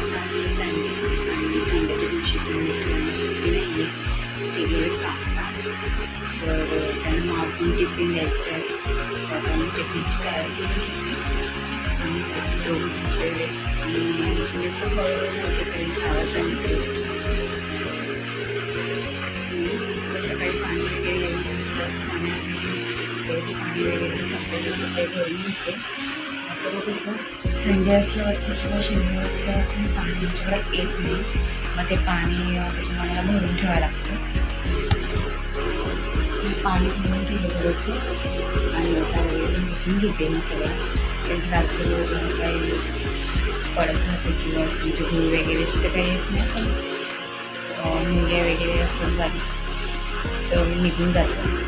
आज आहे संडे आणि संडेच्या दिवशी मिस्टरांना सुट्टी नाही आहे, ते गेले कामाला. तर त्यांना मागून टिफिन द्यायचं आहे. तर आम्ही टिफिनची तयारी केली आणि दोघंच उठलेले आणि तुम्ही खूप हळूहळू होते करेन आवाज आणि सकाळी पाणी वगैरे येऊन बस पाणी वगैरे संपलेलं ते घेऊन येते. आता मग कसं संडे असल्यावरती किंवा शनिवार असल्यावरती पाणी आमच्याकडे येत नाही, मग ते पाणी त्याच्या मनाला भरून ठेवावं लागतं. पाणी भरून ठेवलं थोडंसं आणि आता वगैरे बसून घेते मग सगळं. त्यात रात्री काही पडत राहते किंवा असं म्हणजे धूळ वगैरे तर काही येत नाही, पण मुंग्या वगैरे असतात बारीक तर मी निघून जातो.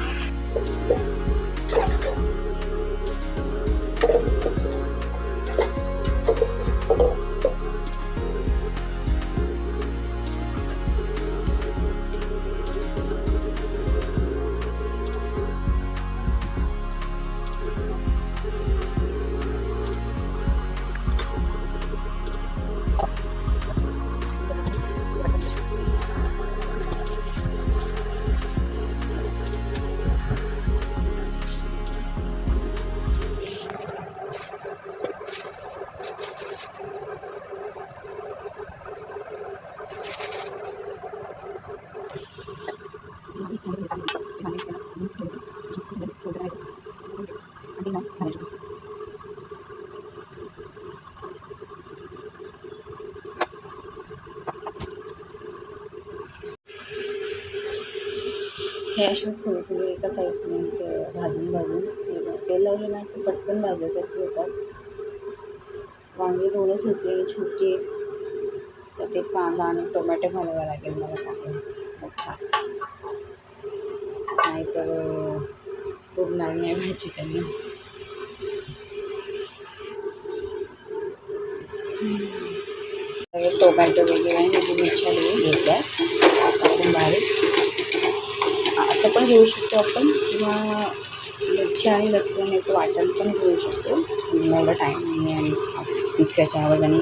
हे असेच थोडे थोडे एका साईडने भाजून तेल लावलं ना की पटकन भाजल्यासारखे होतात. वांगे दोनच होते छोटे, तर ते कांदा आणि टोमॅटो घालावा लागेल मला चांगलं मोठा, नाहीतर पुरणार नाही भाजी त्यांनी. टोमॅटो वगैरे मिरच्या घेतल्या आपण बारीक, असं पण घेऊ शकतो आपण किंवा मिरची आणि लसूण याचं वाटण पण घेऊ शकतो. एवढा टाईम नाही आणि मिक्सरच्या आवाजाने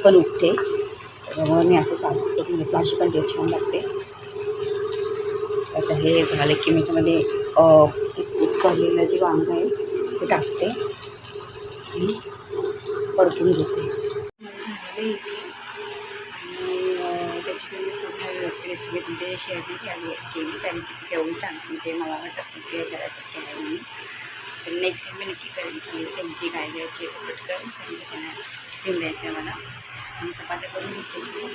पण उठते, त्याच्यामुळे मी असं साधं करून घेतलं. अशी पण टेस्ट छान लागते. आता हे झालं की मी त्यामध्ये उचकरलेलं जे वांग आहे ते टाकते आणि परतून घेते. झालेलं इथे आणि त्याची पण पूर्ण रेसिपी म्हणजे शेअर नाही केली कारण की ती तेवढी चांगली म्हणजे मला वाटत ते करायसाठी आहे म्हणून. तर नेक्स्ट टाईम मी नक्की करेन. सांगितलं नेमकी काय काय केलं पटकन कारण की त्यांना टिफिन द्यायचं आहे मला. आणि चपात्या करून घेतली.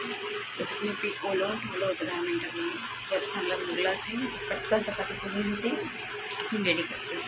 जसं मी पीठ ओलवून ठेवलं होतं 10 मिनटापूर्वी, जर चांगला मुरला असेल पटकन चपाती करून घेते, टिफिन रेडी करते.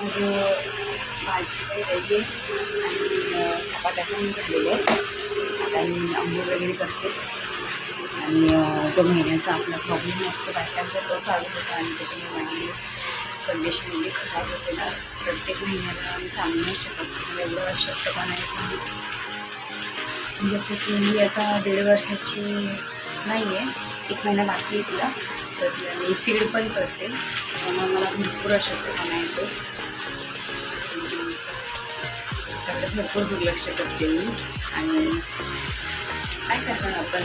माझं भाजी रेडी आहे आणि चपात्या पण झालेल्या आहेत. आता मी आंघोळ वगैरे करते आणि जो महिन्याचा आपला प्रॉब्लेम असतो बायकांचा तो चालू होता आणि त्याच्यामुळे माझी कंडिशन एवढी खराब होते ना, प्रत्येक महिन्याला आम्ही सांगू नाही शकत एवढं अशक्तपणा आहे. पण जसं की मी आता 1.5 वर्षाची नाही आहे, 1 महिना बाकी आहे तिला, तर तिला मी फीड पण करते, त्याच्यामुळे मला भरपूर अशक्तपणा येतो. त्याकडे भरपूर दुर्लक्ष करते मी आणि काय कारण आपण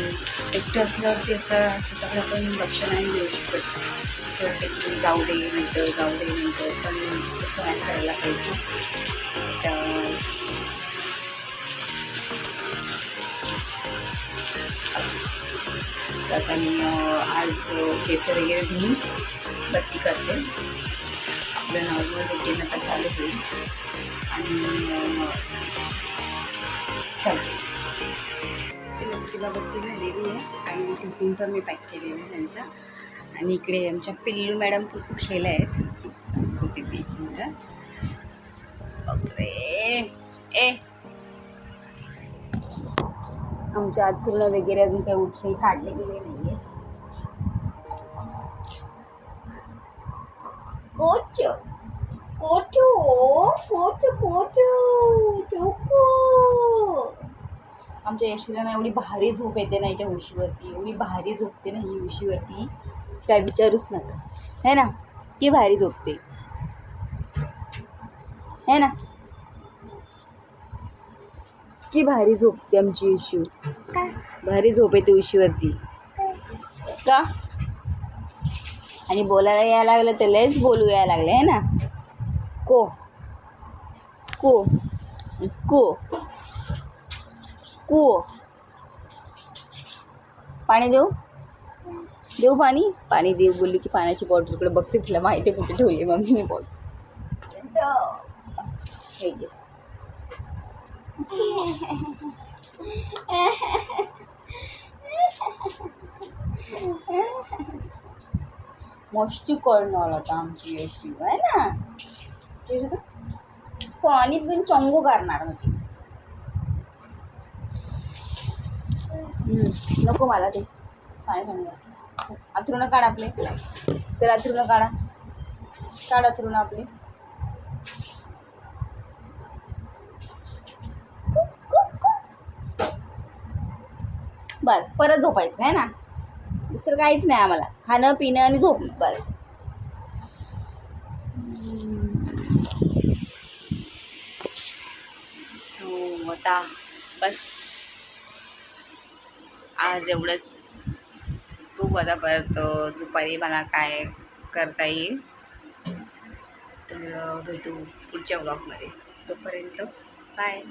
एकटं असल्यावरती असं स्वतःकडे आपण लक्ष नाही देऊ शकत. असं वाटतं की जाऊ दे नंतर पण तसं नाही करायला पाहिजे. तर असं तर आता मी आज केस वगैरे धुवून बत्ती करते. आपलं नॉर्मल रुटीन आता चालू होईल आणि चला नुसतीला बत्ती झालेली आहे आणि टिफिन पण मी पॅक केलेला आहे त्यांचा. आणि इकडे आमच्या पिल्लू मॅडम उठलेल्या आहेत. दाखवते मी एक मिनिटं. बापरे ए आमच्या अथुला वगैरे अजून काही उठले काढले गेले नाही आहे. कोचो कोचो कोचो कोचो चोको. आमच्या यशूला ना एवढी भारी झोप येते ना याच्या उशीवरती, एवढी भारी झोपते ना ही उशीवरती, काय विचारूच नका. है ना, की भारी झोपते है ना, की भारी झोपते आमची यशू. भारी झोप येते उशीवरती का. आणि बोलायला यायला लागलं तर लयच बोलू यायला लागले है ना. को को को को पाणी देऊ देऊ पाणी देऊ बोलली की पाण्याची बॉटलकडे बघते. तिला माहिती कुठे ठेवली मग मी बॉटल. हे घे. मस्ती करणार आता आमची यशी आहे ना. पाणी पण चंगू करणार म्हणजे. नको मला ते पाणी सांगणार. अथरुणं काढ आपले. चल अथरुणं काढ अथरुणं आपले. बस परत झोपायचं आहे ना. दुसरं काहीच नाही आम्हाला. खाणं पिणं आणि झोपणं बस. सो आता बस आज एवढंच. बघू आता परत दुपारी मला काय करता येईल. तर भेटू पुढच्या व्लॉगमध्ये. तोपर्यंत बाय.